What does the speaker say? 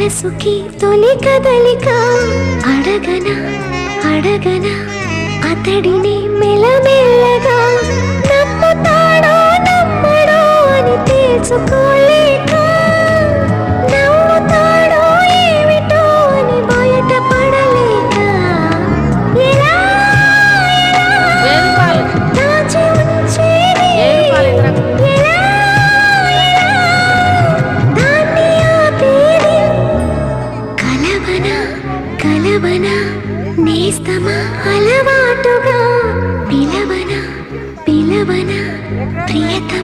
మనసుకి తొలి కదలిక అడగనా అడగనా అతడిని మెల్లమెల్లగా నమ్ముతాడో నమ్మడో అని తెలుసుకోలే